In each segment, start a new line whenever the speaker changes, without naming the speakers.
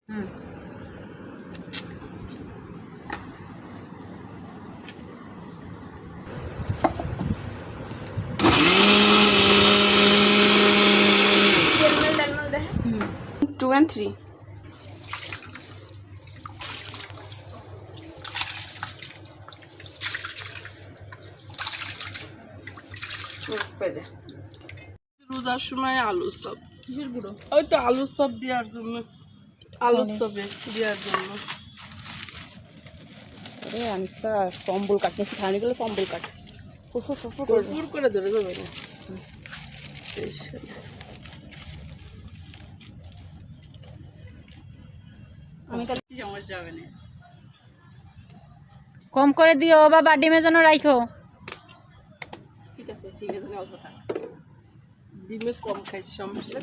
Hmm
Two and three. রোজার সময় আলু চপ, কিসের গুঁড়ো? ওই তো আলু চপ দেওয়ার জন্য, আলু চপে দেওয়ার জন্য। আমি তো সম্বল কাট নিয়েছি, খাওয়ানি গেলে সম্বল কাট ফুর করে ধরে যাবে না। আমি তাহলে সমস্যা হবে না।
কম করে দিও বাবা, ডিমের জন্য রাখো।
ঠিক আছে অল্প থাক, ডিমে কম খাই সমস্যা।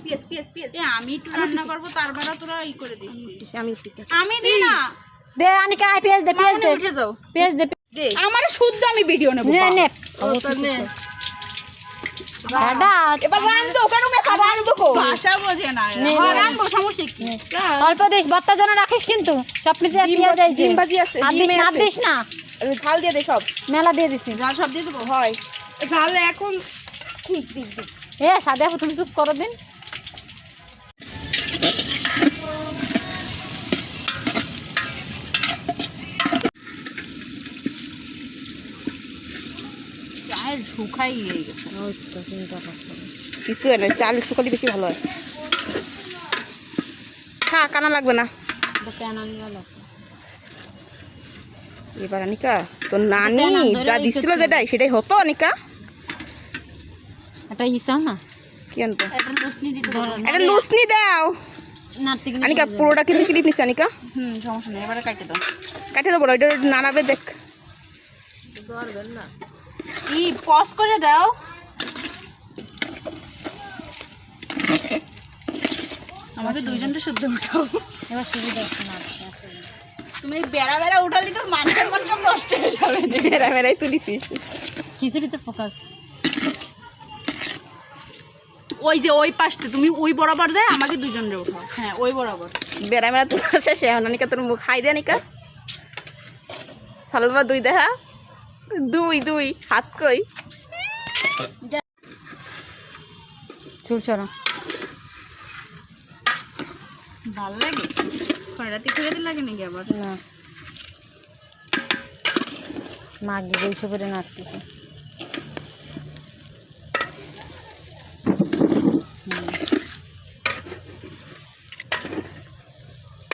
আমি একটু রান্না করবো, তারপরে তোরা ই করে দিস।
আমি দিই না
দে আনিকা, পেঁয়াজ দে, পেঁয়াজ দে,
উঠে যাও,
পেঁয়াজ দে।
আমার শুদ্ধ আমি ভিডিও নেব।
নে নে
এবার রান্ধো কেন মেখা রান্ধো কো ভাষা বোঝে না। রান্ধো সমস্যা কি?
অল্প দিস, ভর্তার জন্য রাখিস কিন্তু সব কিছু পেঁয়াজ দেই।
ডিম ভাজি আছে, ডিমে
না দিস না,
ঝাল দিয়ে দে, সব
মেলা দিয়ে দিছি।
ঝাল সব দিয়ে দেবো। হয় ঝাল এখন ঠিক দিক দিক।
এ সাদা তুমি চুপ করো দিন। চাল শুকাই গেছে,
কিছু না, চাল শুকালে বেশি ভালো হয়। হ্যাঁ, কানা লাগবে না। এবার অনিকা তো নানি যা দিছিল যেটাই সেটাই হতো। অনিকা
এটা ইসাও না,
কি আনবো? এটা লুসনি দাও। অনিকা পুরোটা কিন্তু ক্লিপ নিচ্ছে অনিকা।
সমস্যা নেই, এবারে কাটে দাও।
কাটে দেবো না, ওইটা নানাবে দেখ।
কি পজ করে দাও। আমাদের দুইজনটা শুদ্ধ উঠাও। এবার সুবিধা হচ্ছে না, তুমি বেড়া বেড়া উঠালি তো মানুষের মন সব নষ্ট হয়ে যাবে।
মেরা মেরাই তুলিছি।
খিচুড়িতে ফোকাস। ওই যে ওই পাশে তুমি ওই বরাবর যায়, আমাকে দুজন রে উঠাও। হ্যাঁ ওই বরাবর।
বেড়া মেরা তো শেষে অনিকা তোর মুখ খাই দে। অনিকা সালবা দুই দেখা, দুই হাত কই
চুল চড়া ভালো লাগে। খয়রাতি খয়রাতি লাগে নাকি আবার? না মাগি বইসে করে নাচতেছে।